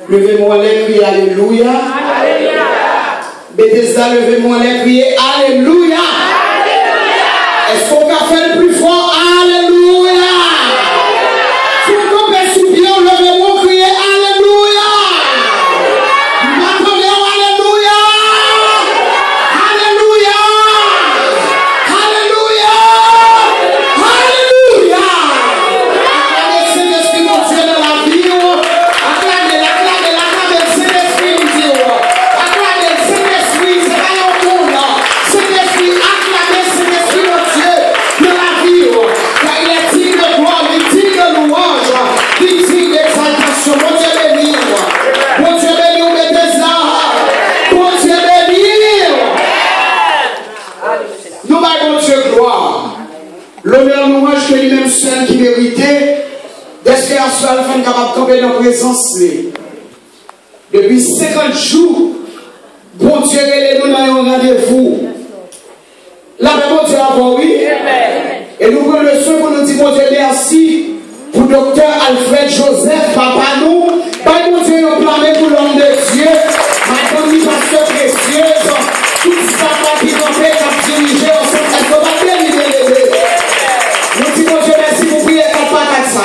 Levez-moi les crier Alléluia. Alléluia. Bethesda, levez-moi les crier Alléluia. Alléluia. Est-ce qu'on va faire le plus fort? Alléluia. Si vous pouvez souffrir, levez-moi crier Alléluia. M'attendez Alléluia. Alléluia. Alléluia. Alléluia. Acclamez le Saint-Esprit, mon Dieu, dans la vie. Acclamez le Saint-Esprit, mon Dieu. Acclamez le Saint-Esprit, c'est pas un monde. Saint-Esprit, acclamez le Saint-Esprit, mon Dieu, dans la vie. Car il est digne de gloire, il est digne de louange, il est digne d'exaltation. Mon Dieu béni. Mon Dieu béni, on met des arts. Mon Dieu béni. Nous baillons mon Dieu gloire. L'honneur louange que lui-même seul qui méritait, d'espérer à soi, le capable de camper dans la présence. Depuis 50 jours, bon Dieu est nous dans un rendez-vous. Là, bon Dieu a oui. Et nous prenons le soin pour nous dire, bon Dieu, merci pour docteur Alfred Joseph, papa nous. Pas bon Dieu, nous clamons pour l'homme de Dieu. Madame, nous pasteur précieuse. Tout ça, qui nous fait comme diriger ensemble. Est-ce qu'on va bien libérer? Nous disons, bon Dieu, merci pour prier comme pas comme ça.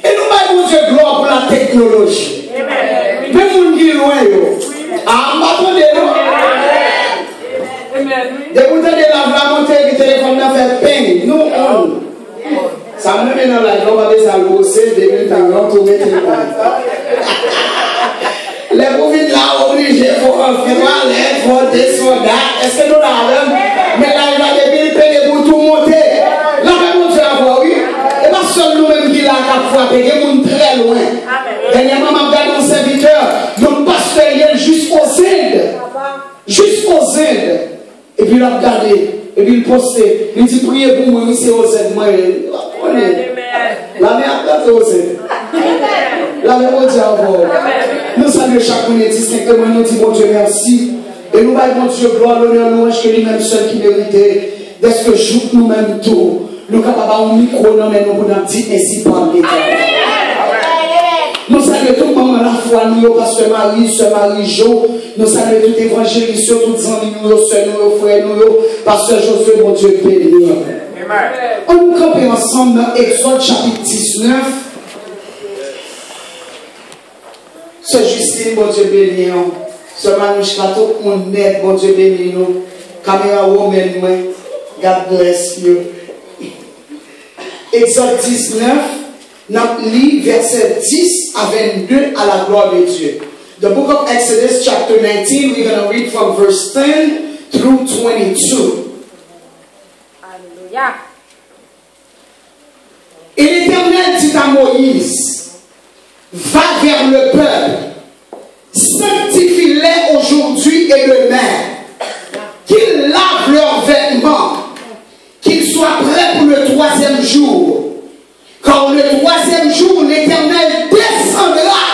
Et nous baillons, bon Dieu, gloire pour la technologie. Mais nous qui loin, ah, m'attendez, non? Dès que vous avez la montée du téléphone, on fait ping. Nous, on. Ça me met dans la jambe avec ça, le bosser, 2040, tout le téléphone. Les profils là, obligés, il faut en faire l'aide, il faut des soldats. Est-ce que nous l'avons? Mais là, il va des payer pour tout monter. Là, mon Dieu, à voir, oui. Et pas seul nous-mêmes qui l'a frappé, il y a des gens très loin. Dernièrement, je regarde mon serviteur, mon pasteur jusqu'aux Indes. Jusqu'aux Indes. Et puis il a regardé, et puis il postait, il dit priez pour moi, c'est aux Indes. Moi, la mère a gâté aux Indes. La mère a dit à vous. Nous saluons chaque monde distinctement, nous disons bon Dieu merci. Et nous baillons bon Dieu gloire, l'honneur, louange que lui-même seul qui méritait. Dès que joue nous-mêmes tout, nous sommes capables de micro, nous pouvons dire ainsi par l'État. Nous saluons tout le monde à la foi, nous, pasteur Marie, soeur Marie-Jo, nous saluons tout évangéliste, tous les amis, nous, soeurs, nous, frères, nous, pasteur Josué, mon Dieu, béni. On nous campe ensemble dans Exode chapitre 19. Sœur Justine, bon Dieu, béni. Sœur Manouche, tout le monde net, bon Dieu, béni. Caméra woman, God bless you. Exode 19. Nous lisons verset 10 à 22 à la gloire de Dieu. The book of Exodus chapter 19, we're going to read from verse 10 through 22. Alléluia. Et l'Éternel dit à Moïse, va vers le peuple, sanctifie-les aujourd'hui et demain, qu'ils lavent leurs vêtements, qu'ils soient prêts pour le 3e jour. Car le 3e jour, l'Éternel descendra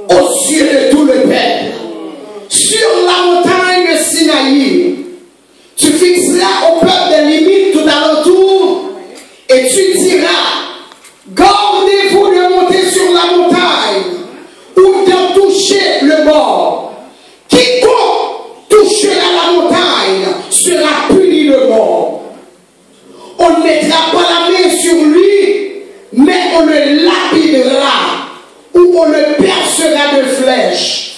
aux yeux de tout le peuple. Sur la montagne de Sinaï, tu fixeras au peuple des limites tout alentour et tu diras, gardez-vous de monter sur la montagne ou de toucher le bord. Quiconque touchera la montagne sera puni de mort. On ne mettra pas la main sur lui, mais on le lapidera ou on le percera de flèches.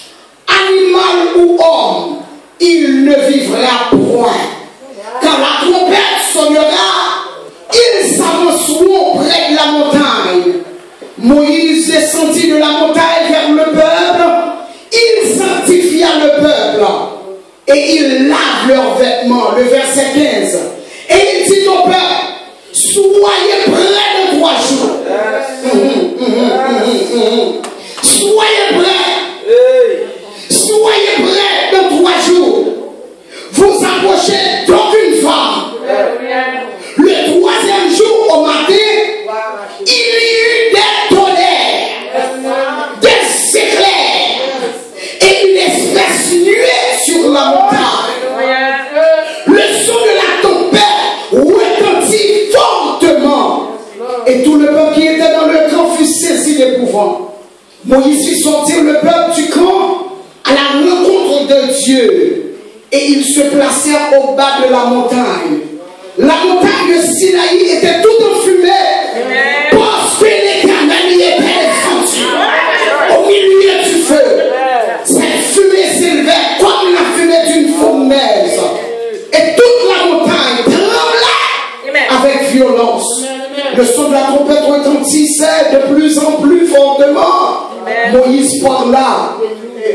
Animal ou homme, il ne vivra point. Quand la trompette sonnera, ils s'avanceront près de la montagne. Moïse descendit de la montagne vers le peuple, il sanctifia le peuple et il lave leurs vêtements. Le verset 15. Et il dit au peuple, soyez prêts de 3 jours. Soyez prêts. Soyez prêts de 3 jours. Vous approchez d'aucune femme. Le 3e jour au matin, il y eut des tonnerres, des éclairs et une espèce nuée sur la montagne. Le son de la tempête retentit fortement. Et tout le peuple qui était dans le camp fut saisi d'épouvante. Moïse fit sortir le peuple du camp à la rencontre de Dieu et ils se placèrent au bas de la montagne. La montagne de Sinaï était toute en fumée parce que l'Éternel y était descendu au milieu du feu. Cette fumée s'élevait comme la fumée d'une fournaise et toute la montagne tremblait avec violence. Le son de la trompette retentissait de plus en plus fortement. Moïse parla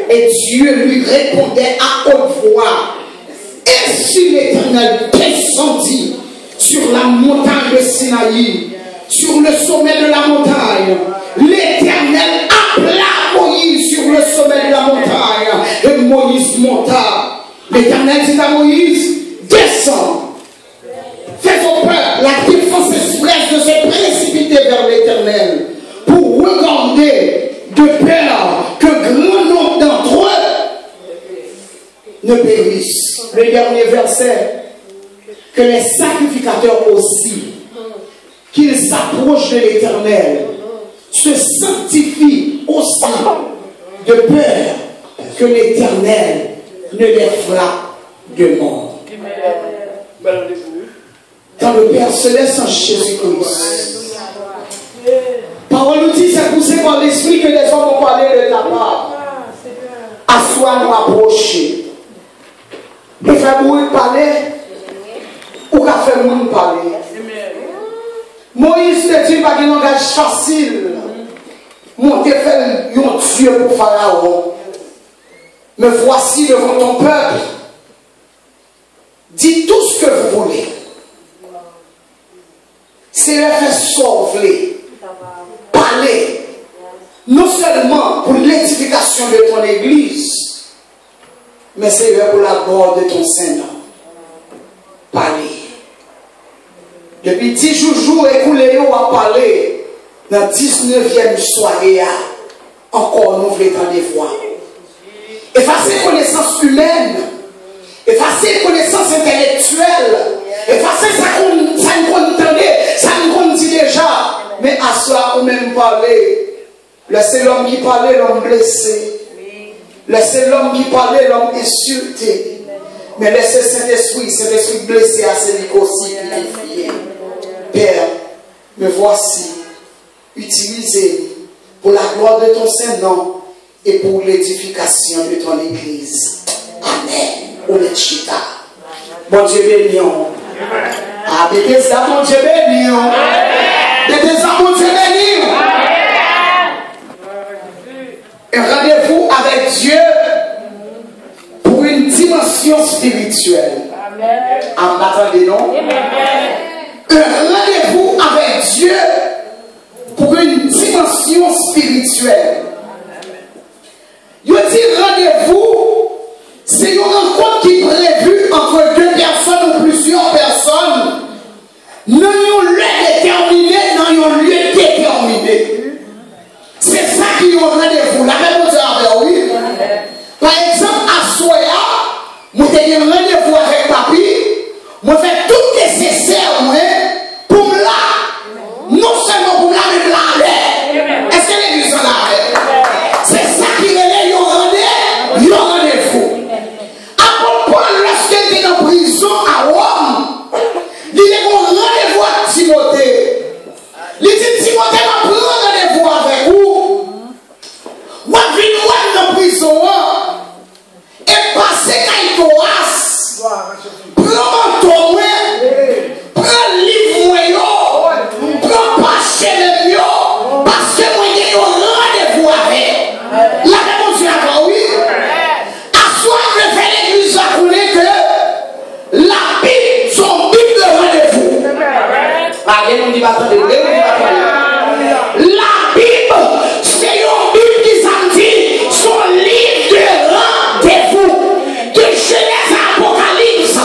et Dieu lui répondait à haute voix. Et si l'Éternel descendit sur la montagne de Sinaï, sur le sommet de la montagne, l'Éternel appela Moïse sur le sommet de la montagne et Moïse monta. L'Éternel dit à Moïse, descends, fais au peuple la défense expresse de se précipiter vers l'Éternel pour regarder de peur que grand nombre d'entre eux ne périssent. Le dernier verset, que les sacrificateurs aussi, qu'ils s'approchent de l'Éternel, se sanctifient aussi de peur que l'Éternel ne les frappe de mort. Dans le Père Céleste en Jésus-Christ. Parole nous dit, c'est poussé par l'Esprit que les hommes ont parlé de ta part. Assois-nous approcher. Et faire mourir parler, ou qu'à faire mourir parler. Moïse te dit pas un langage facile. Monter faire un Dieu pour Pharaon. Mais voici devant ton peuple. Dis tout ce que vous voulez. C'est le faire sauver. Parler. Non seulement pour l'édification de ton église, mais c'est pour la gloire de ton Saint-Nom. Parler. Depuis 10 jours écoulés, on a parlé dans la 19e soirée, encore nous voulons des voix. Effacer connaissance humaine, effacer connaissance intellectuelle, effacer ça nous entendait, ça nous dit déjà. Mais à cela, on même parler. Laissez l'homme qui parlait, l'homme blessé. Laissez l'homme qui parlait, l'homme insulté. Mais laissez cet esprit blessé à celui aussi qui est fier. Père, me voici, utilisé pour la gloire de ton Saint-Nom et pour l'édification de ton Église. Amen. Olechita. Bon Dieu béni. Ah, Bethesda, bon Dieu béni. Bethesda, bon Dieu béni. Un rendez-vous avec Dieu pour une dimension spirituelle. M'attendez, non? Un rendez-vous avec Dieu pour une dimension spirituelle. Je dis rendez-vous, c'est une rencontre qui est prévue entre deux personnes ou plusieurs personnes dans un lieu déterminé, dans un lieu déterminé. C'est ça qui est un rendez-vous. La même chose avec oui. Par exemple, à Soya, moi j'ai un rendez-vous avec papi, moi fais tout nécessaire pour me la, non seulement pour me la, mais la. Est-ce que l'église en a? C'est ça qui relève un rendez-vous. Après Paul, lorsqu'il était en prison à Rome, il était un rendez-vous à Timothée. Il dit Timothée va prendre rendez-vous avec vous. Vous venez dans la prison et passer Kaitoas. Prends ton prends le livre, prends pas chez le mieux, parce que moi j'ai un rendez-vous avec. La réponse est oui. À soi, je fais l'église à connaître que la Bible, son Bible de rendez-vous. Ah, il y a un dit pas attendez, la Bible, c'est une Bible qui s'en dit son livre de rendez-vous. De Genèse à Apocalypse,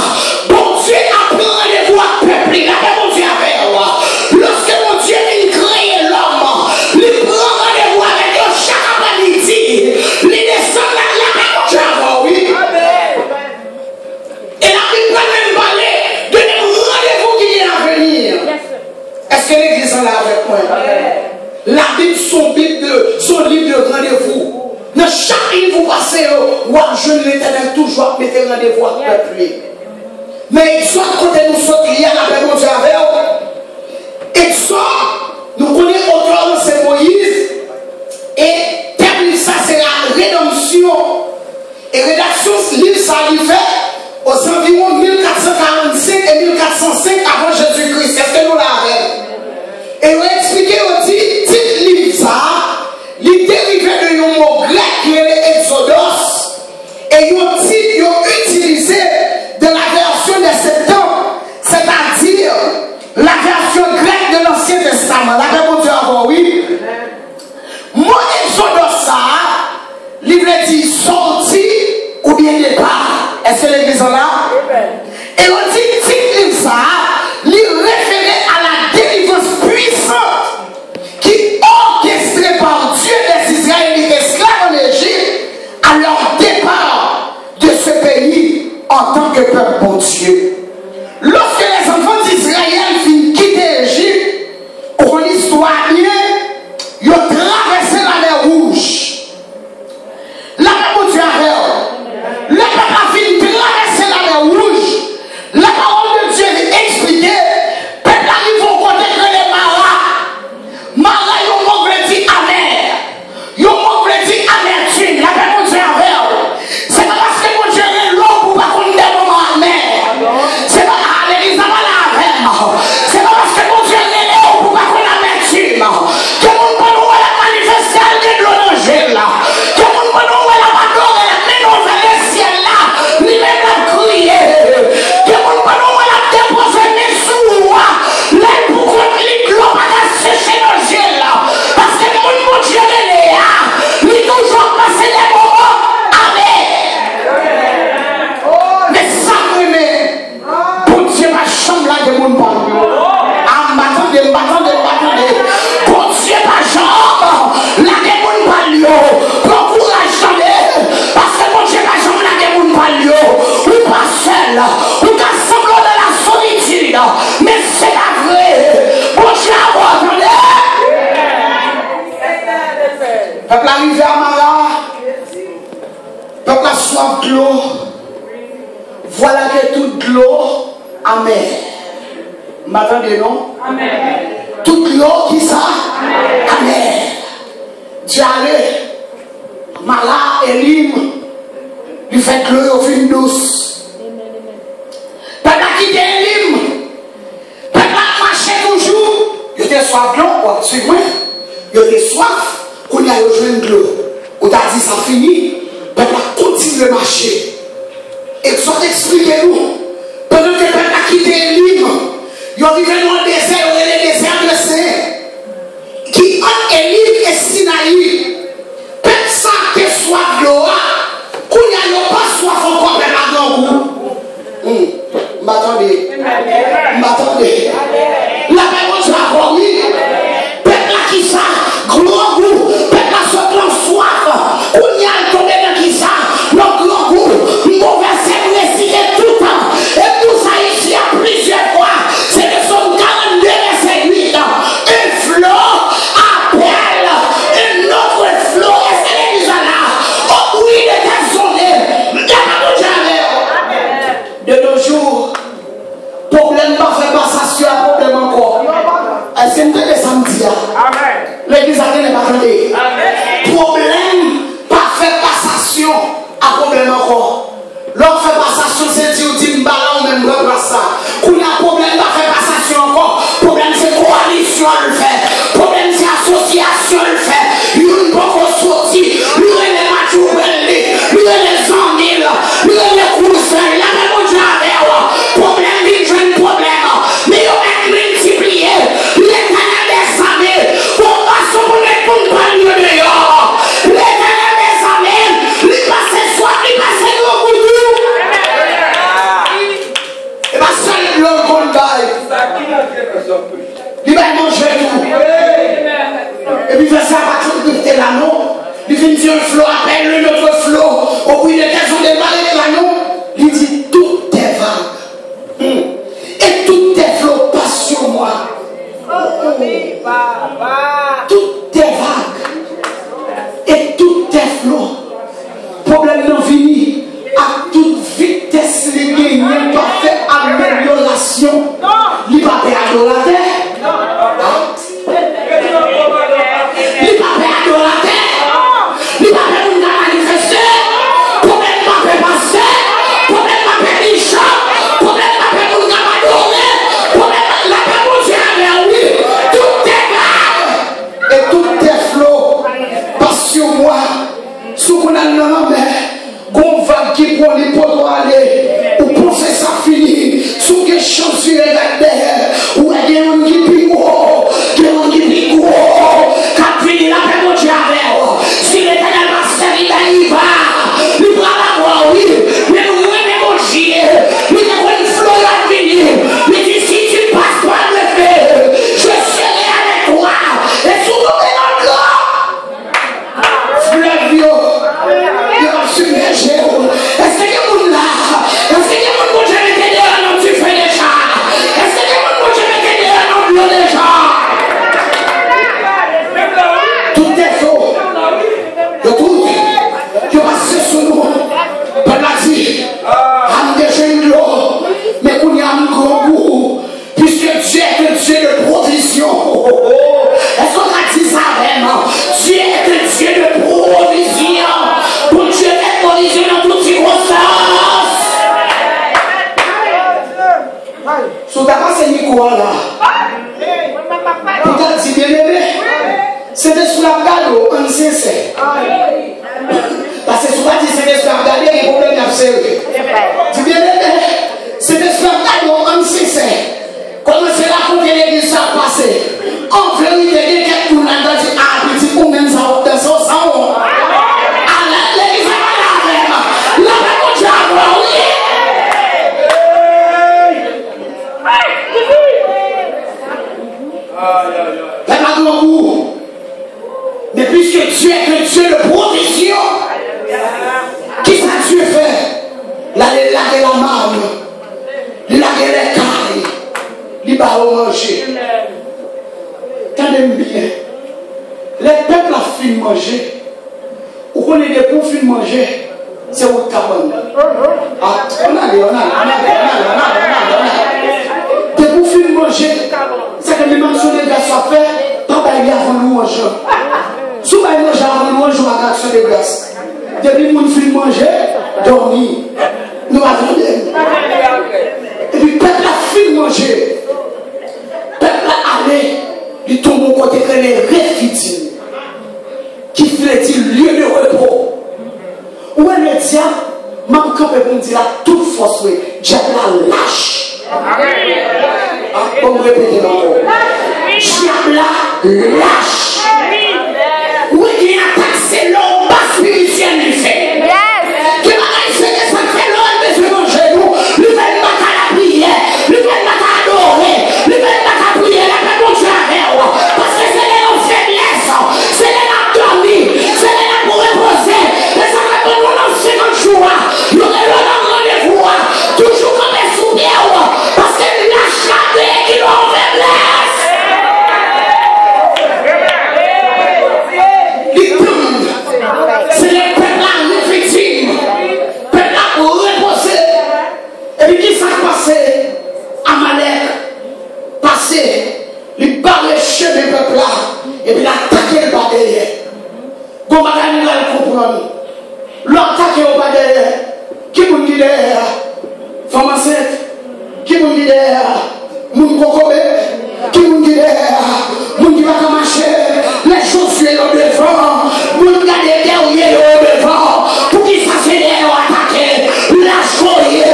bon Dieu a pris rendez-vous à peuple. Il a fait mon Dieu avec. Lorsque mon Dieu a créé l'homme, il prend rendez-vous avec eux chaque après-midi. Il descend là, il a fait mon Dieu avec, oui. Et la Bible va même parler de rendez-vous qui vient à venir. Est-ce que l'église en a avec moi? La Bible, son livre de rendez-vous. Dans chaque livre, vous passez, je l'Éternel toujours mettre rendez-vous à peuple. Mais il soit côté nous sommes liés à la paix de Dieu avec eux. Et soit, nous connaissons autrement, c'est Moïse. Et termine ça, c'est la rédemption. Et rédaction, livre, ça arrivait aux environs 1445 et 1405 avant Jésus-Christ. Est-ce que nous l'avons? Et on a expliqué aussi, titre livre ça, il dérivait de un mot grec qui est Exodos. Et ils ont utilisé de la version des Septembre, c'est-à-dire la version grecque de l'Ancien Testament. La réponse est oui. Mon Exodos ça, livre dit sorti ou bien départ. Est-ce que l'église est là? Et on dit titre livre ça, il référait à la délivrance puissante qui orchestrée par Dieu des Israélites esclaves en Égypte à leur départ de ce pays en tant que peuple pour Dieu. Lorsque les enfants d'Israël finissent quitter l'Égypte, pour l'histoire, ils ont traversé la mer Rouge. La mer Rouge, le peuple a fini de traverser la mer Rouge. La parole de Dieu est expliquée. Le peuple arrive au côté que les maras. Maras, ils ont mangé amer. Ils ont mangé amertume. La parole de Dieu est c'est pas parce que mon Dieu est l'eau pour pas qu'on ait des moments amers. C'est pas l'église à la c'est pas parce que mon Dieu est l'eau pour pas qu'on ait amertume. Que mon Dieu va manifester de l'angèle là. Que mon Dieu va adorer la main dans le ciel là. Lui-même l'a crié. Que mon Dieu va déposer mes sous moi. Là pour qu'on lit l'eau va sécher l'angèle là. Parce que mon Dieu est là. Lui toujours passer les moments. Amen. Mais ça mais pour Dieu ma chambre là de mon parmi. M'attendez. Pour Dieu ma chambre là de mon parmi. Pour courage parce que mon Dieu ma chambre là de mon parmi. Ou pas seul. Ou qu'à semblant de la solitude. Mais c'est la vraie. Bon Dieu attendez. Peuple arrivé à Mara. Peuple a soif de l'eau. Voilà que toute l'eau amère. M'attendez, non? Amen. Toute l'eau qui ça? Amère. Dieu allait. Mara et Lim. Il fait que l'eau est fin douce. Peuple a quitté Lim. Peuple a marché toujours. Il était soif de l'eau. Suivez-moi. Il était soif. Qu'on y a rejoint de l'eau. On t'a dit ça fini. Peuple a continué de marcher. Et soit expliquez-nous. Pendant que le peuple a quitté Elim, ils ont vécu dans le désert, le désert de Saint, qui entre Elim et Sinaï. Peuple ça que soit de l'eau, qu'on y a pas soif encore, peuple a grand goût. M'attendez. La réponse va oui. Peuple a qui ça? Grand goût. Peuple a ce grand soif. On y a tombé dans qui ça? Le grand goût. Mauvais récité tout le temps. Et tout ça ici à plusieurs fois. C'est le somme 42 verset 8. Un flot appelle un autre flot. Est-ce que l'église là? Au bruit de ta journée. De nos jours, problème pas fait passation à problème encore. Est-ce que nous sommes samedi? Amen. L'église a n'est pas attendez. Problème pas fait passation à problème encore. L'autre fait passation, c'est dire dit m'bala ou même remplace ça. Qu'on a problème pas fait passation encore. Problème c'est coalition le fait. Problème c'est association le fait. Lui ne peut pas sortir. Lui les matchs lui les amis, lui les cousins. La même chose avec problème, il joue un problème. Mais on va multiplier les canaux des amis. Pour passer pour les compagnies dehors. Les canaux des amis, lui passer soir, lui passer gros bout. Et pas seul l'homme qu'on baille. Il va manger tout. Et puis il fait ça à partir de l'anneau. Il finit sur un flot, appelle un autre flot. Au bout de 15 ans de mal avec l'anneau, il dit tout est vague. Et tout est flot passe sur moi. toutes tes vagues et toutes tes flots, problème non fini, à toute vitesse, les gagnants pas fait amélioration, il va faire adorateur. Il va faire adorateur. Il va faire une manifester. Problème pas fait passer. Problème pas fait riche. Problème pas fait une adorer. Problème la paix mon Dieu avec lui. Tout est grave. Et tout est flot. Passion moi. Sous qu'on a le nom, qu'on va qui pour les poteaux aller. Ou penser ça fini. Sous que chance sur les derrière. Ou il y a un qui pico. Il y a un qui pico. Quand fini la paix mon Dieu avec. Si l'Éternel va se servir, il va. Il va l'avoir, oui. Mais nous, mon Dieu. Il y a une flot à venir. Il dit si tu passes par le feu, je serai avec toi. Et sous nos fleuve, il va submerger. Est-ce que quelqu'un là? Est-ce que quelqu'un peut te mettre derrière un homme tu fais déjà? Est-ce que quelqu'un peut te mettre derrière un homme déjà? Tout est faux. De tout. Je passe sur nous. Par la vie. En déjeuner de l'eau. Mais qu'on y a un grand goût. Puisque Dieu est un Dieu de provision. Est-ce qu'on a dit ça vraiment? Dieu est un Dieu de provision. Pour Dieu est provision dans toutes circonstances. Sous ta passe quoi là? Pour ta dit bien aimé. C'était sous la galop, on sincère. Parce que souvent dit c'était sous la galop, il y a un problème d'absolu. Tu bien aimé? C'était sous la galop, on sincère. Comment c'est là qu'on vient l'église ça passer? En vérité, quelqu'un qui n'a pas dit, ah, petit pour même ça, dans son sang. Ah, l'église va là avec. Là, on dit, ah, oui. Mais pas grand goût. Mais puisque Dieu est un Dieu de provision, qui ça Dieu fait? La marne, la les cailles, il va manger. Tendez-moi bien. Les peuples ont fini de manger. Ou qu'on est des pour finir de manger, c'est au cabane. Ah, on a. Des pour finir de manger, c'est que les mentions des gars sont faits, pas bailler avant nous manger. Si vous mangez avant nous manger, on a action de grâce. Depuis que nous finissons de manger, dormir. Nous attendons. Et puis, le peuple a fini de manger. Le peuple a allé, il tombe au côté que les réfugiés, qui fait lieu de repos. Où est le diable? Même quand on dit la toute force, diable la lâche. On me répète encore. Diable la lâche. Où est-ce qu'il attaque c'est l'homme bas spirituel du fait? Et puis l'attaquer le bas derrière. Bon, madame, il va comprendre. L'attaquer au bas derrière. Qui vous dit derrière? Femme enceinte. Qui vous dit derrière? Moun kokobé. Qui vous dit derrière? Moun qui va marcher. Les chaussures au devant. Moun garder derrière au devant. Pour qu'ils s'accélèrent ou attaquer. Lâche courir.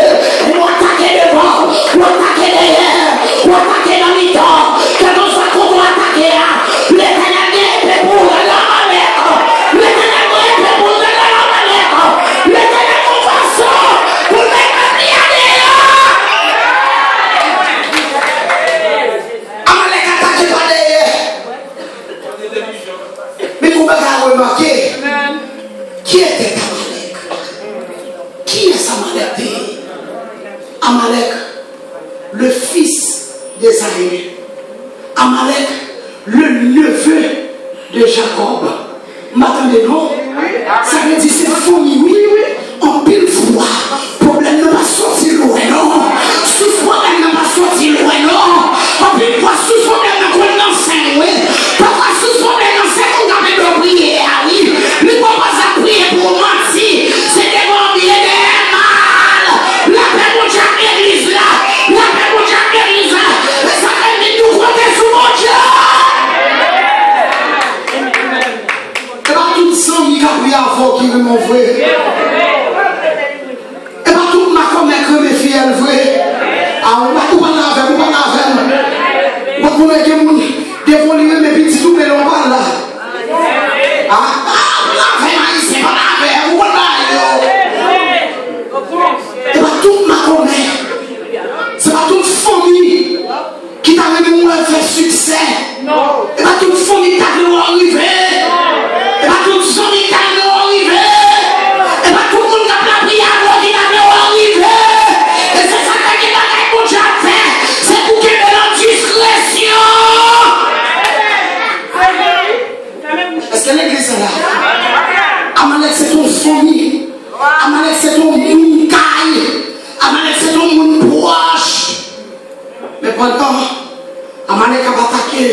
Ou attaquer devant. Ou attaquer derrière. Ou attaquer dans les temps. Quand on soit contre attaquer là. Qui était Amalek? Qui est Amalek? Amalek, le fils d'Ésaü. Amalek, neveu de Jacob. M'attendez, non? Ça veut dire c'est famille, oui. En pile fois, problème ne va sortir loin, non? Sous problème ne va sortir loin, non? En pile fois, sous problème ne va sortir loin. Papa, sous problème, c'est qu'on a de prier, oui. Le papa a prié pour mentir. C'est des bons billets de mal. La paix pour chaque église là. La paix pour chaque église là. Mais ça fait vite nous compter sur mon Dieu. Et pas tout sang qui a pris avant qui veut m'envoyer. Et pas tout ma commère que mes filles elles veulent. Ah, on va tout prendre avec, on va prendre avec. On va prendre dévoiler mes petits tout mais on va là. Ah, c'est pas la on va c'est pas toute ma commère. C'est pas toute famille qui t'a vu faire succès. Non. C'est pas toute famille qui t'a vu arriver. C'est pas toute famille qui t'a vu arriver. C'est pas tout le monde qui a prié avant qui t'a vu arriver. Et c'est ça qui est dans mon Dieu à faire. C'est pour qu'il y ait la discrétion. Est-ce que l'église est là? Amalek, c'est ton famille. Amalek, c'est ton monde caille. Amalek, c'est ton monde proche. Mais pendant, Amalek a attaqué.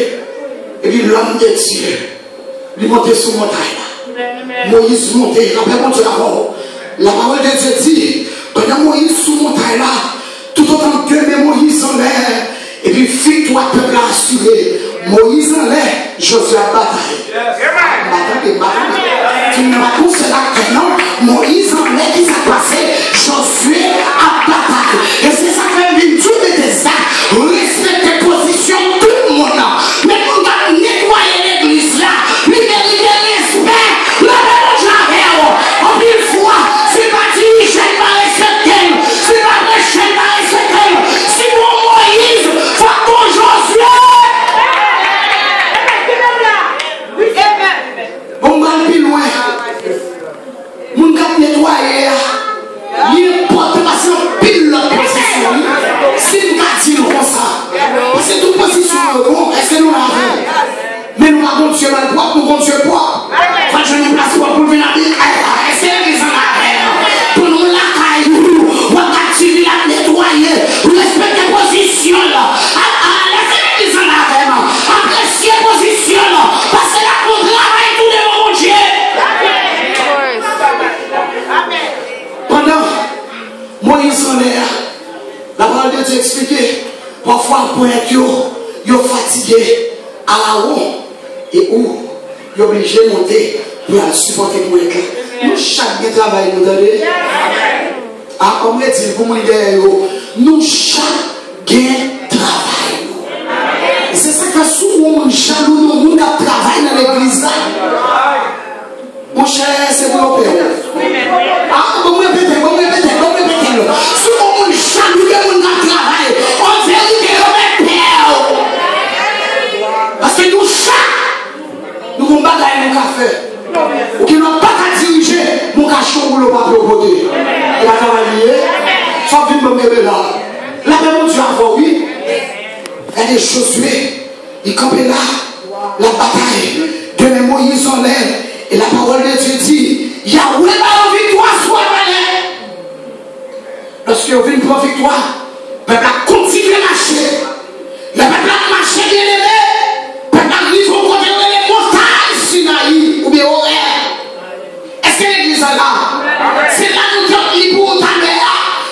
Et puis l'homme de Dieu, il montait sur la montagne. Moïse montait. La parole de Dieu dit, pendant Moïse sur la montagne là, tout autant que Moïse en l'air. Et puis, victoire peuple assuré. Moïse en l'air, Josué à bataille. Tu ne m'as pas cela que non. Moïse en l'air, qui s'est passé. Josué à bataille. Et c'est ça que fait tout de ça. Respecter position tout le monde. Mais on va nettoyer l'église là. Libérer le respect. La même chose en une fois. C'est pas dirigé par les secteurs. C'est pas prêché par les secteurs. C'est mon Moïse. Faut mon Josué. On va plus loin. Mon gars nettoyer. Il porte passer en pile la position. Si nous gardons comme ça. Parce que toute position est bon. Est-ce que nous l'avons? Mais nous avons Dieu mal propre, nous avons Dieu propre. Quand je nous place pour venir à dire, est-ce que les gens la pour nous la caille, on va activer la nettoyer, respecter position là. Laissez les gens la apprécier position là. Parce que là, on travaille tout devant mon Dieu. Pendant Moïse en l'air, la parole de Dieu expliquait, parfois pour être fatigué à la haut. Et où il est obligé de monter pour supporter pour les cas. Nous, chaque travail, nous donnons. Ah, comme le dit, pour nous, chaque travail. Et c'est ça que souvent, on jaloux, nous travaillons dans l'église. Mon cher, c'est pour le père. Ah, bon, répétez. Souvent, on jaloux, on travaille. On vérité, on est père. Parce que nous, nous avons bataille mon café. Ou qui n'ont pas qu'à diriger mon cachot ou le papier au côté. Et la cavalier, ça vient de me là. La même Dieu avant, oui. Elle est Josué. Il campait là. La bataille. De Moïse en l'air. Et la parole de Dieu dit, Yahweh va en victoire, soit malin. Lorsqu'il y a une victoire, le peuple a continué à marcher. Le peuple a marché bien aimé. Arrive au côté de les montagnes Sinaï ou bien horaire. Est-ce que l'église est là? C'est là que nous sommes libres pour ta mère.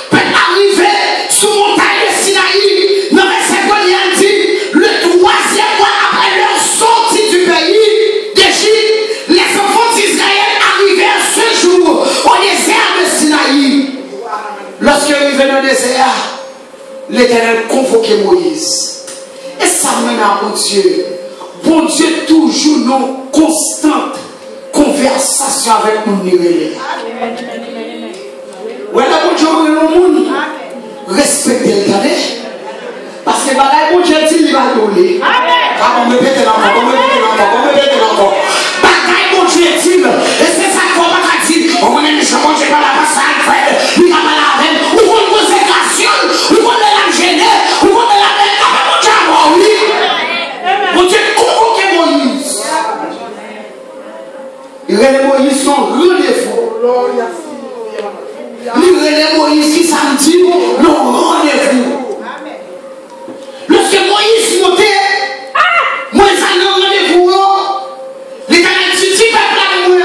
Peut arriver sous montagne de Sinaï. Non, mais c'est quoi il dit? Le 3e mois après leur sortie du pays d'Égypte, les enfants d'Israël arrivèrent ce jour au désert de Sinaï. Lorsqu'ils arrivaient dans le désert, l'Éternel convoquait Moïse. Et ça mène à mon Dieu. Bon Dieu, toujours nos constantes conversations avec mon nivelle. Voilà, bon Dieu, le monde respecte le temps. Parce que bagaille, bon Dieu, il va rouler. On me répète encore. Bagaille, bon Dieu, et c'est ça qu'on va dire. On me dit, je ne pas la passe à Alfred, il va pas la reine, ou on consécration, ou on est la gêner, ou on est la reine, bon Dieu, oui. Bon Dieu, convoquez Moïse. René Moïse son rendez-vous. René Moïse qui samedi, le rendez-vous. Lorsque Moïse montait, moi ça n'a rendez-vous. L'Éternel dit, peuple à moi,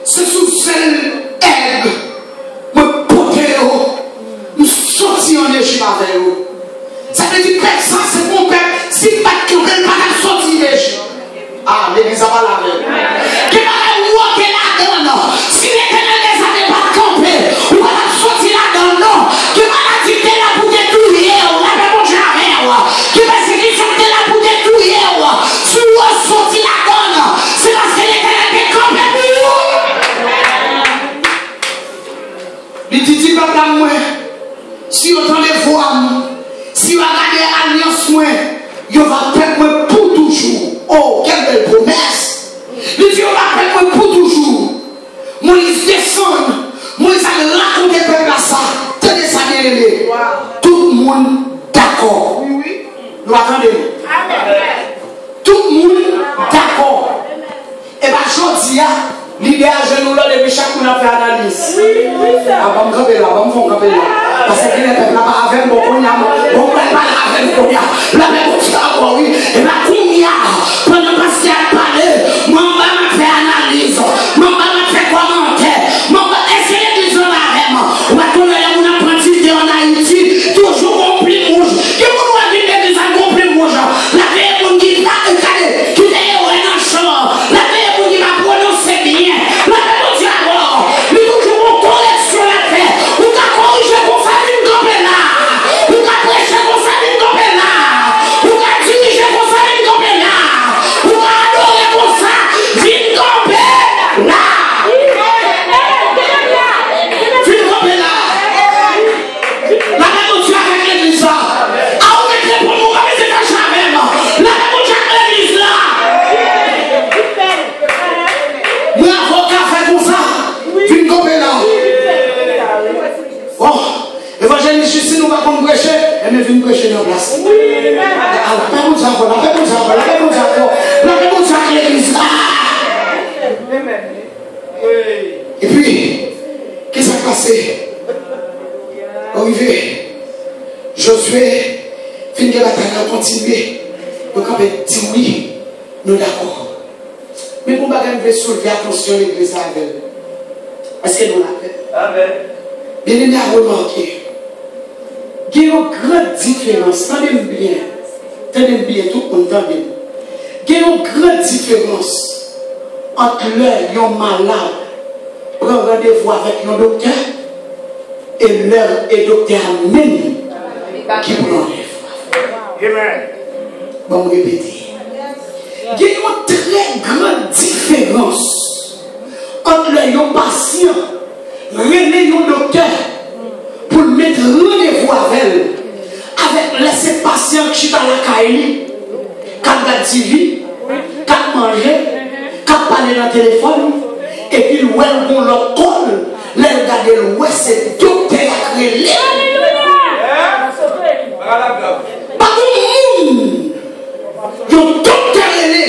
c'est sous seul aigle, me porter, me sortir en Égypte avec eux. Ça veut dire que ça, c'est mon peuple. Si pas de ne pas sortir d'Égypte. Ah, l'église a pas la même. Que pas walker là-dedans. Si l'Éternel ne savait pas camper, ou pas sortir là-dedans, non. Que pas la dire là pour détruire, on n'avait pas jamais. Que persécution est là pour détruire. Si on sortit là-dedans, c'est parce que l'Éternel est campé pour nous. Il dit, peuple à moi, si on entend les voix, si on regarde l'alliance, il va perdre moi pour toujours. Oh, quelle belle promesse! Il dit, on va perdre moi pour toujours. Moïse descend. Moïse a raconté le peuple à ça. Tenez ça bien aimé. Tout le monde d'accord. Oui, oui. Nous attendons. Tout le monde d'accord. Et bien, je dis, l'idée à genoux là, depuis chaque fois, on a fait analyse. Ah, on va me camper là, on va me faire camper là. Parce que le peuple n'a pas avec moi, on n'a pas avec moi. La même chose, oui. Et bien, pendant que je parlé, mon père m'a fait analyse, mon père m'a fait commentaire, mon père essayer de dire la même. On va tourner là, on a pratiqué en Haïti, toujours rempli rouge. Que vous voyez l'église à rempli rouge. La veille, on dit, qui est au champ. La veille, on dit, va prononcer bien. La veille, on dit, alors, nous toujours on collègue sur la terre. On a corrigé pour faire une campagne là. On a prêché pour faire une campagne là. On a dirigé pour faire une campagne là. On a adoré pour ça. Une campagne là. Une campagne là. La même chose avec l'église là. Ah, on est pour nous, on va mettre ça jamais. La même chose avec l'église là. Moi, avocat fait comme ça. Une campagne là. Bon, évangéliste ici, nous ne pouvons pas prêcher, et nous venons prêcher dans la place. La paix nous avons, la paix nous avons, la paix nous avons, la paix nous avons l'église là. Et puis, qu'est-ce qui s'est passé? Arrivé, Josué, fin de la bataille a continué. Donc, on dit oui, nous d'accord. Mais pour ne pas soulever attention l'église avec. Est-ce que nous l'avons fait? Amen. Bien aimé à remarquer, il y a une grande différence, tenez bien, tout le monde entend bien. Il y a une grande différence entre l'heure où un malade prend rendez-vous avec un docteur et l'heure et docteur même qui prend rendez-vous. Bon, répéter. Il y a une très grande différence entre l'heure où un patient René un docteur pour mettre rendez-vous avec elle, avec laisser patient qui est dans la caille, qui a TV, qui a mangé, qui a parlé dans le téléphone, et puis le bon l'autre col, là regardez le ouais c'est docteur qui a créé. Pas tout le monde, le docteur René,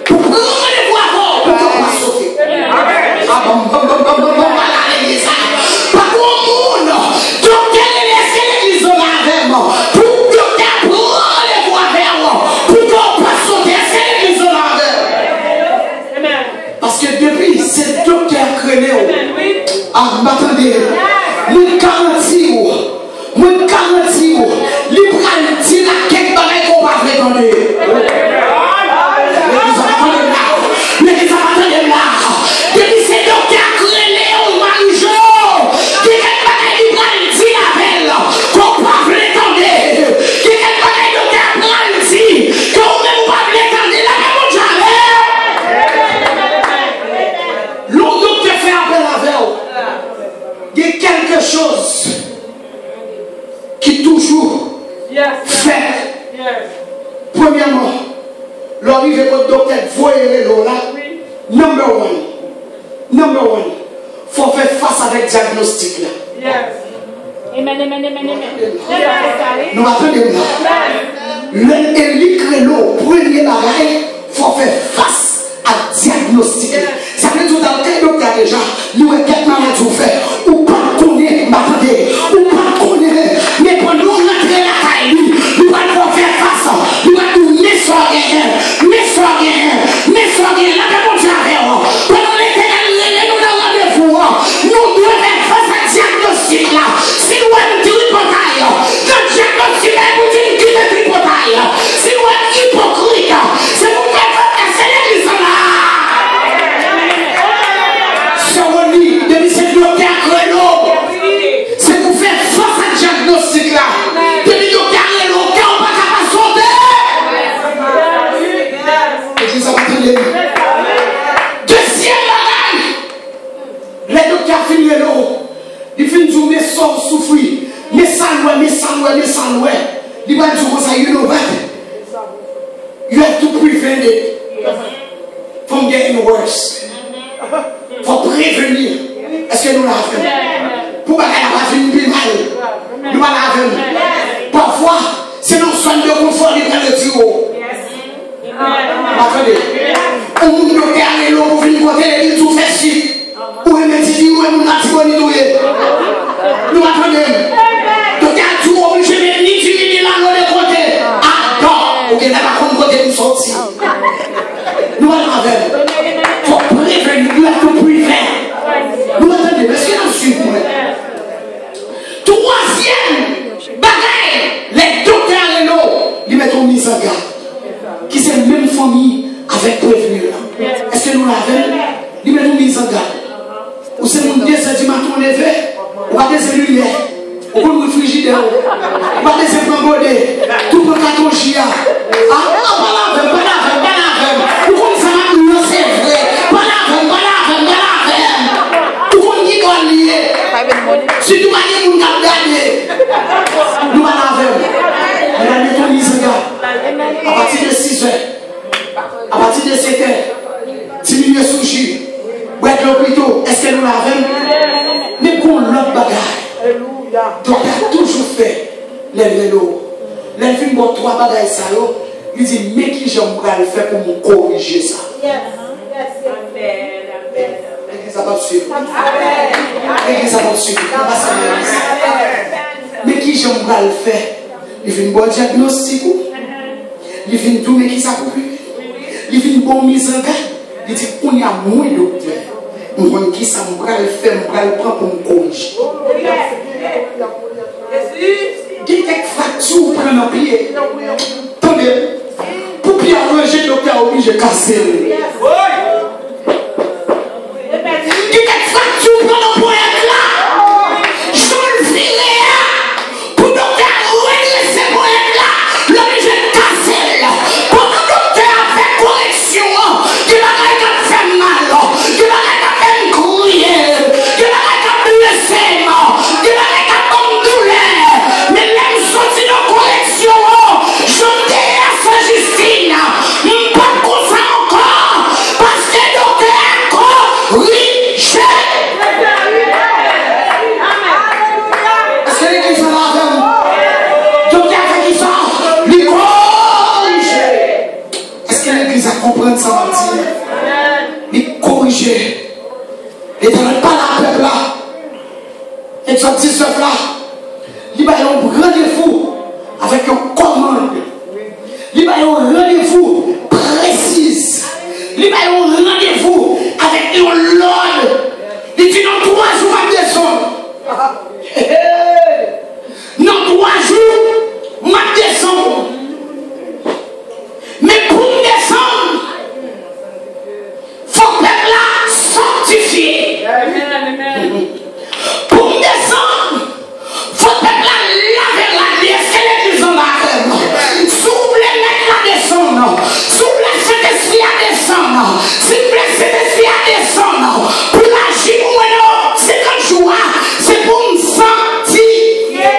pour prendre rendez-vous avant, pour ne pas sauter. Ah bon, ah, m'attendez, nous garantis, libre à dire la quête dans les qu'on va prétendre. Mais ça va attendre là. Depuis c'est docteur créé au Marie-Jo, qui est libre à dire la belle, qu'on va prétendre. Qui est docteur garanti, qu'on même pas prétendre la même jamais. L'autre docteur fait appel à vous. Il y a quelque chose qui toujours fait. Premièrement, l'arrivée de votre docteur, voyez l'eau là. Number one, il faut faire face avec le diagnostic là. Amen. Nous attendons là. L'élit l'eau, premier bagage, il faut faire face à diagnostic. diagnostic. Ça veut dire dans quel docteur déjà, nous avons quelques maladies ou fait, ou pas connaître, m'attendez, ou pas connaître, mais quand nous rentrons la caille, nous allons faire face, nous allons nous mettre sur rien, la personne qui a fait, pendant l'éternel, nous avons rendez-vous, nous devons faire face à diagnostic là, si nous avons du tripotaille, notre diagnostic là, nous disons qu'il est tripotaille, si nous avons hypocrite, c'est pour faire face à l'église là. C'est pour faire face à diagnostic là. Depuis que carré l'eau, on va pas sauter. Deuxième bagage. Les docteurs finissent l'eau. Ils finissent de mes sorts souffrir. Mais ça loin. Ils vont dire comme ça, you know what? You have to prevent it from getting worse. Faut prévenir. Est-ce que nous l'avons? Pour qu'elle n'a pas fini de mal. Nous l'avons. Parfois, c'est nos soins de confort qui prennent le tuyau. Attendez. On nous dit que l'eau pour venir côté les tout fait si. Ou même si nous avons un petit nous attendons. Donc, il y a tout obligé de ni tuer ni la de côté. Ah non. Ok, n'a pas comme côté nous sortir. Nous l'avons. Faut prévenir. Nous avons prévenir. Nous attendons. Est-ce que nous suivons? Troisième bagaille, les docteurs et l'eau, ils mettent en mise en garde. Qui c'est la même famille avec prévenir. Est-ce que nous l'avons? Ils mettent en mise en garde. Ou c'est mon 2 heures du matin levé, ou pas des lumières, ou pour le frigidaire, ou pas des ébranlés, tout pour le carton chia. Ah, pas la veille. Ou comme ça m'a dit, c'est vrai. Pas la veille. Ou comme dit qu'on y est. Si tout va dire, nous allons gagner. Nous allons la veille. Nous allons mise en garde. À partir de 6 heures, à partir de 7 heures, 10 minutes sous jus. Est-ce que nous l'avons? Mais pour l'autre bagaille, donc il a toujours fait les vélos. Les films ont 3 bagailles, il dit, mais qui j'aime le faire pour me corriger ça? L'église n'a pas suivi. L'église n'a pas suivi. Mais qui j'aime le faire? Il fait une bonne diagnostic. Il fait une tournée qui s'appelle. Il fait une bonne mise en garde. Il dit, on y a moins de docteurs. On va qui ça, on va le faire, on va le prendre pour me corriger. Il y a quelques fractures pour prendre un pied. Attendez, pour bien ranger, le docteur obligé de casser. Il y a quelques fractures pour prendre un point là. Je le filet pour le docteur régler ces points là. L'obligé de casser. Pour le docteur faire correction, il va faire mal. Comprendre ça, Martin. Il corriger. Et dans le pas la peuple là. Et son petit soeur là. Il va y avoir un rendez-vous avec une commande. Il va y avoir un rendez-vous précis. Il va y avoir un rendez-vous avec une l'ordre. Il dit dans 3 jours, on va descendre. Dans 3 jours, on va descendre. Mais pour descendre, faut que là sanctifier. Pour descendre, faut que là laver la vie. Est-ce que l'église en lave? S'ouvre les mecs à descendre. S'ouvre le Saint-Esprit à descendre. S'il vous plaît, Saint-Esprit à descendre. Pour l'agir ou non, c'est quand je vois, c'est pour me sanctifier.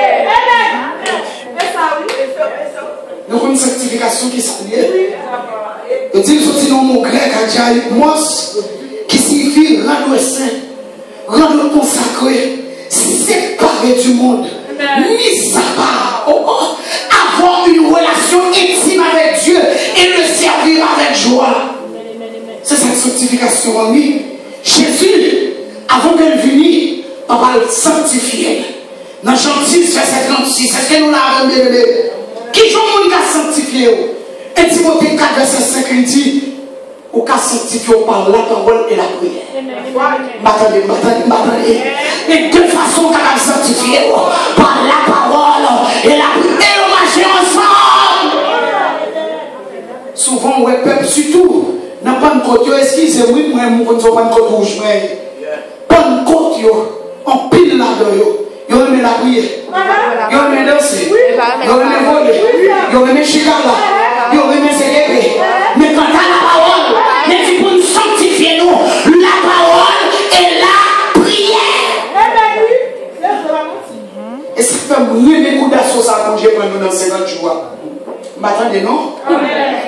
Nous avons une sanctification qui s'allie. Nous disons aussi dans mon grec, qui signifie rendre saint, rendre consacré, séparé du monde, mis à part, avoir une relation intime avec Dieu et le servir avec joie. C'est ça que sanctification en lui. Jésus, avant qu'elle vienne, papa le sanctifier. Dans Jean 6, verset 36, est-ce que nous l'avons bien aimé? Qui sont les gens qui sanctifié? Et Timothée 4, verset 5, il dit, ou qu'à sanctifier par la parole et la prière. M'attendez. Et de façon qu'à sanctifier par la parole et la prière. Et on marche ensemble. Souvent, ouais, peuple, surtout, n'a pas de côté, excusez-moi, moi, je ne sais pas de côté rouge, mais pas de côté, en pile là-dedans. Ils ont aimé la prière, ils ont aimé danser, ils ont aimé voler, ils ont aimé chicala, ils ont aimé célébrer. Mais quand à la parole, mais c'est pour nous sanctifier nous, la parole et la prière. Et ça fait nous coups d'assaut à manger pour nous dans 50 jours. M'attendez, non?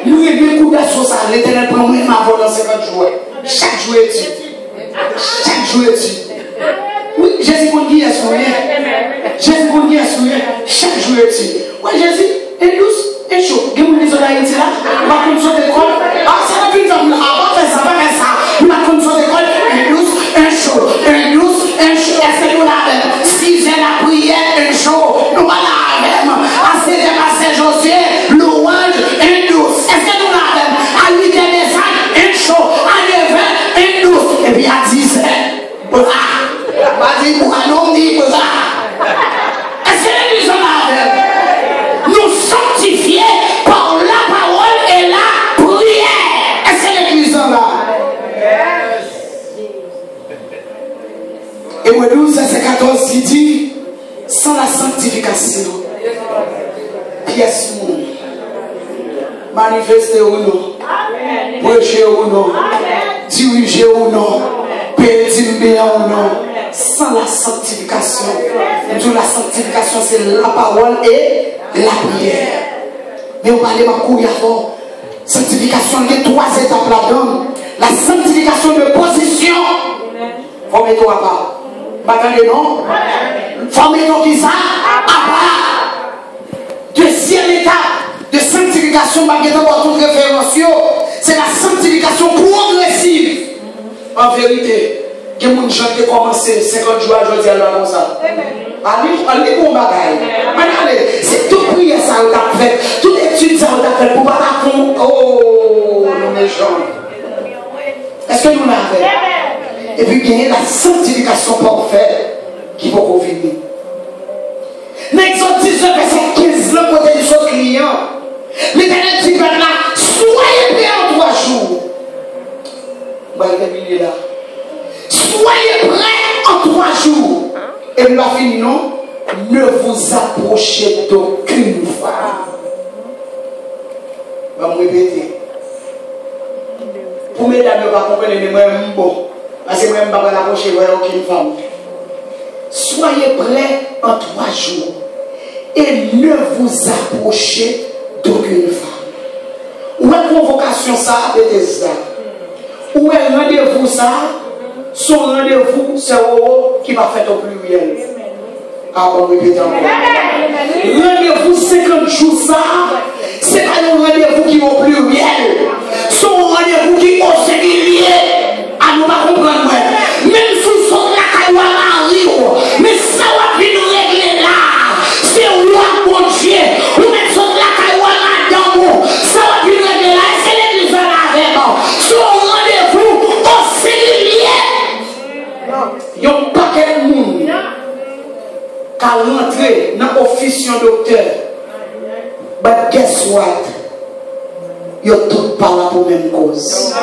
Nous avons coups d'assaut à l'éternel pour nous dans 50 jours. Chaque jour est-il. Chaque jour est-il. Oui, Jésus qu'on dit à son rien. Jésus qu'on dit à son rien. Chaque jour est-il. Oui, Jésus est douce, est chaud. Il y a des gens qui là, on va construire des écoles. Ah, ça va plus tard. Ah, on va faire ça, on va faire ça. On va construire des écoles. Un douce, un chaud. Un douce, un chaud. Est-ce que nous l'avons? Si j'ai la prière, un chaud. Nous l'avons. À 7h, à Saint-Josué, louange, un douce. Est-ce que nous l'avons? À 8h, un chaud. À 9h, un douce. Et puis à 10h, nous sanctifier par la parole et la prière. Est-ce que l'église en là? Et au 12, verset 14, il dit, sans la sanctification, pièce monde, manifester ou non, prêcher ou non, diriger ou non, pédir bien ou non, sans la sanctification. Nous, la sanctification, c'est la parole et la prière. Mais on parlait de ma couille avant. Sanctification, il y a 3 étapes là-dedans. La sanctification de position. Formez-toi à part. M'attendez, non? Formez-toi qui ça? À part. Deuxième étape de sanctification, malgré votre référence, c'est la sanctification progressive. En vérité, il y a des gens qui ont commencé 50 jours à jeudi à l'heure comme ça. Allez pour bagaille. C'est tout prière ça on a fait, toute étude ça on a fait pour pas répondre. Oh, nous méchants. Est-ce que nous l'avons? Et puis il y a la sanctification parfaite qui va revenir. N'exode 19, verset 15, le côté du son client. L'Éternel dit là, soyez prêts en 3 jours. Là. Soyez prêts en 3 jours. Et nous avons fini, non? Ne vous approchez d'aucune femme. Je vais me répéter. Pour mesdames, je ne vais pas comprendre, mais moi, je suis bon. Parce que moi, je ne vais pas approcher d'aucune femme. Soyez prêts en 3 jours. Et ne vous approchez d'aucune femme. Où est la convocation ça, Bethesda? Où est le rendez-vous ça? Son rendez-vous, c'est au qui va faire au pluriel. Ah bon, répétez encore. Rendez-vous 50 jours ça, c'est pas un rendez-vous qui est au pluriel. Son rendez-vous qui est au singulier. Ah, nous pas comprendre. Même sous son la Mario, mais ça va plus nous régler là. C'est roi mon Dieu. Ou même son la madame, ça va plus nous régler là. C'est l'église avec son rendez-vous au singulier. Il y a un paquet de monde qui a rentré dans l'officier docteur. But guess what? Ils sont tous pas là pour la même cause.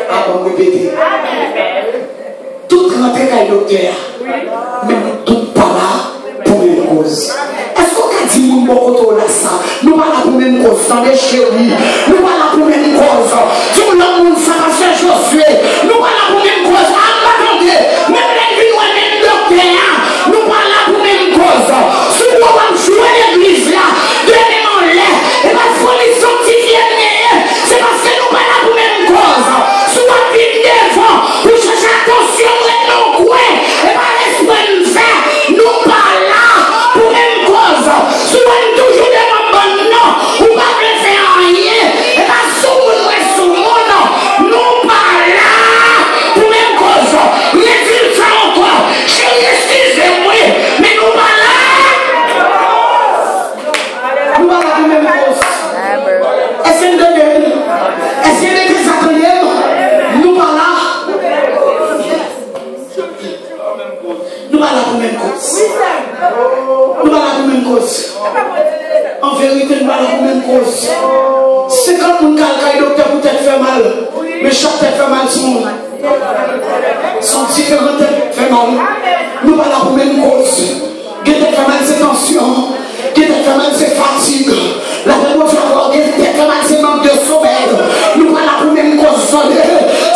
Ah bon, répétez. Tout rentré dans le docteur, mais nous tous pas là pour la même cause. Est-ce qu'on a dit nous beaucoup là ça? Nous pas là pour la même cause. Dans les chéris, nous pas là pour la même cause. Tout le monde ça va faire Josué. Nous pas là pour la même cause. Même les nous même docteur, nous pas là pour la même cause. Si nous allons jouer l'église là, donnez-moi l'air. Et parce qu'on est sanctifié, c'est parce que nous pas là pour la même cause. Soit vite devant, nous cherchons attention, non quoi. Et par l'esprit nous fait, nous pas là pour la même cause. Soit toujours devant bon non, ou pas faire rien. Et par calcaille docteur pour tête fait mal. Mais chaque tête fait mal sont différentes têtes fait mal. Nous pas là pour même cause. Qui tête fait mal c'est tension. Qui tête fait mal c'est fatigue. La réponse encore qui tête fait mal c'est manque de sommeil. Nous pas là pour même cause.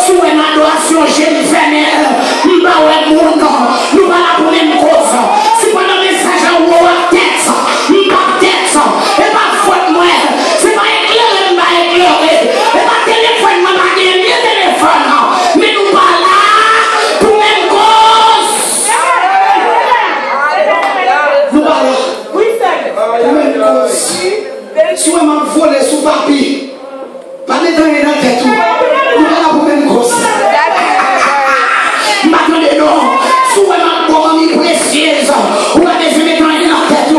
Sous une adoration j'ai une fémère. Nous pas ouais mon nom. Nous pas là pour même cause. Si pendant le message en haut à tête. Nous pas tête. Et pas faute moi. C'est pas éclairé, pas éclairé. Et pas téléphone, moi pas gagné téléphone. Mais nous pas là pour même cause. Nous pas là. Oui, c'est pour même cause. Soit m'a volé sous papier. Pas mettre dans la tête. Nous pas là pour même cause. M'attendez non. Soit m'a bonne précieuse. Ou à des mettre dans la tête.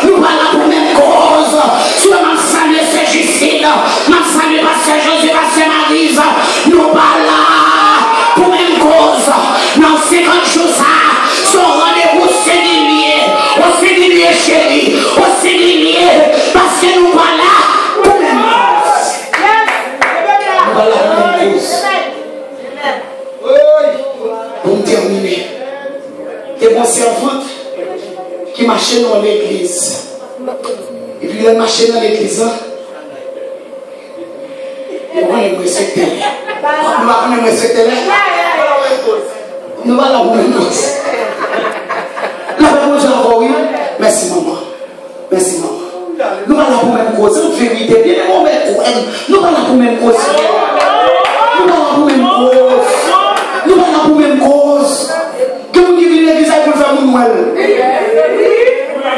Nous pas là pour même cause. Soit m'a salué ce Justine. M'a salué Pasteur José, Pasteur Maryse. Nous pas là pour même cause. Dans 50 jours ça. Son rendez-vous singulier. Au singulier chéri. Au singulier. Parce que nous pas là pour même cause. Nous pas là pour même cause. Pour me terminer. Des bons servantes qui marchaient dans l'église. Et puis ils marchaient dans l'église. Et moi, je me respecte. Nous va prendre respecter là. Nous va la même chose. La réponse est encore oui. Merci maman. Merci maman. Nous va la pour même cause. En vérité, bien nous va la pour même cause. Nous va la pour même cause. Nous va la pour même cause. Que vous vivez l'église pour faire mon mal.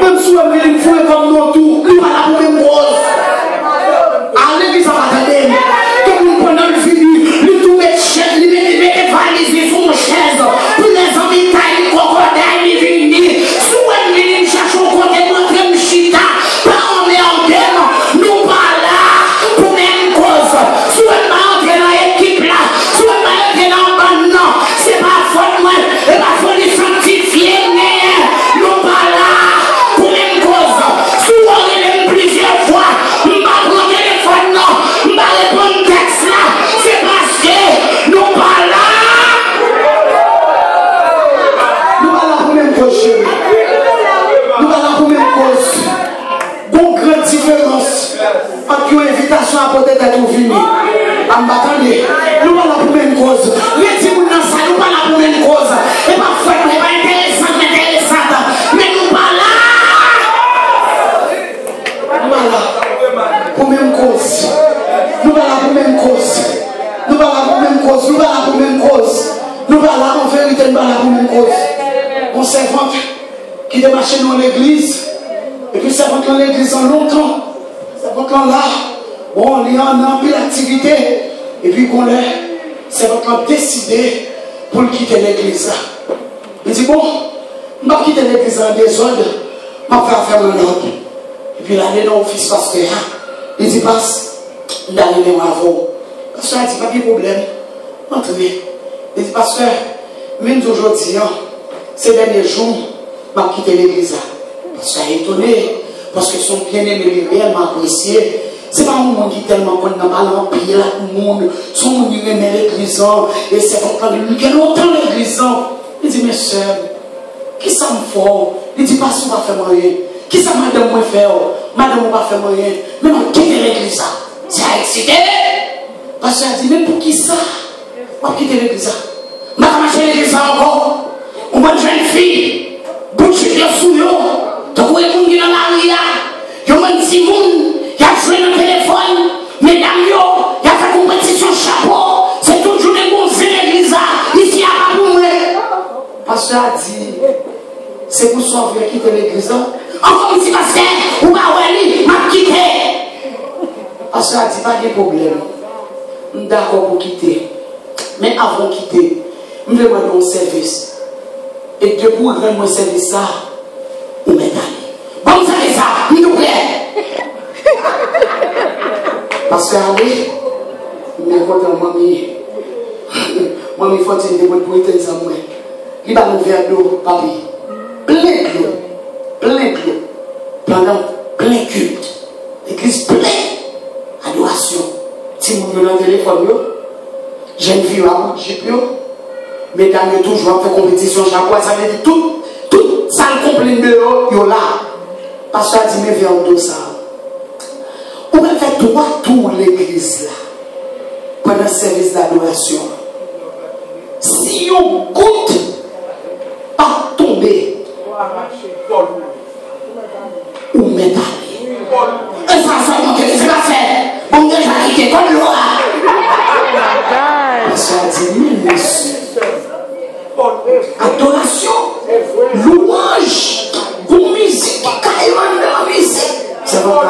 Même si vous venez fouer comme nous tout, nous va la pour même cause. À l'église, ça va t'aider. Que vous prenez le fini, nous tout mettre chaise, nous mettez valises sur une chaise. Pour les amis, taille, crocodile, les vignes. Si vous venez me chercher au côté, montrer me chita, pas en mer, nous pas là pour même cause. Si vous venez entrer dans l'équipe là, si vous venez entrer dans le banc, c'est pas faute moi, et pas faute de sanctifier, mais nous pas là pour même cause. Si vous venez plusieurs fois, nous pas prendre téléphone, non, nous pas répondre texte là, c'est parce que nous pas là. Nous pas là pour même cause, chérie. Nous pas là pour même cause. Bon, grande différence entre une invitation à porter d'être venu. Attendez, nous pas là pour même cause. Les petits nous dans ça, nous pas là pour même cause. Et pas fouette, mais pas intéressante, mais nous pas là. Nous pas là pour même cause. Nous pas là pour même cause. Nous pas là pour même cause. Nous pas là pour même cause. Nous pas là en vérité, nous pas là pour même cause. On servante qui démarchait dans l'église. Et puis servante dans l'église en longtemps. Servante là. Bon, il y a un peu d'activité. Et puis qu'on est, servante là décidé pour quitter l'église. Il dit bon, je vais quitter l'église en désordre. Je vais faire mon ordre. Et puis l'aller dans l'office pasteur. Il dit passe, d'aller dans avant. Pasteur a dit pas de problème. Entrez. Il dit pasteur, même aujourd'hui, ces derniers jours, je vais quitter l'église. Pasteur est étonné. Parce que son bien-aimé réellement apprécié. C'est pas un monde qui est tellement bon dans mal en pays là tout le monde. Son monde il aime l'église. Et c'est pourquoi lui qui a longtemps l'église. Il dit mes soeurs, qui ça me fait? Il dit pas si on va faire rien. Qui ça madame moi faire? Madame on va faire rien. Mais on quitte l'église. C'est excité. Parce qu'elle dit mais pour qui ça? On va quitter l'église. Madame a fait l'église encore. On va une jeune fille. Boucher de souillon. Donc où est le monde qui est dans la rue? Il y a un petit monde. Il a joué dans le téléphone, mesdames, il a fait compétition chapeau, c'est toujours des bons l'église, ici à la bourre. Pasteur a dit, c'est pour ça que vous quitter l'église. Encore un petit pasteur, ou pas, oui, m'a quitté. Pasteur a dit, pas de problème. D'accord pour quitter. Mais avant de quitter, je vais demander un service. Et depuis que je vais service ça, vous m'aidez. Bon, vous savez ça, s'il vous plaît. Parce que allez, mais quand mamie, mamie faut dire que vous pouvez être ça moi. Il va nous faire d'eau, papi, plein d'eau, pendant plein culte, l'église pleine, adoration. Si vous avez un téléphone, jeune fille à manger, mesdames, toujours fait compétition chaque fois, ça veut dire tout ça complet de eux, là. Parce que dit, mais viens au dos ça. On va faire 3 tours l'église là, pendant le service d'adoration. Si on goûte, pas tomber, ou mettre et ça, c'est pas fait. On déjà quitté comme l'eau. Ça dit, monsieur. Adoration, louange, pour musique, carrément de la musique. Ça va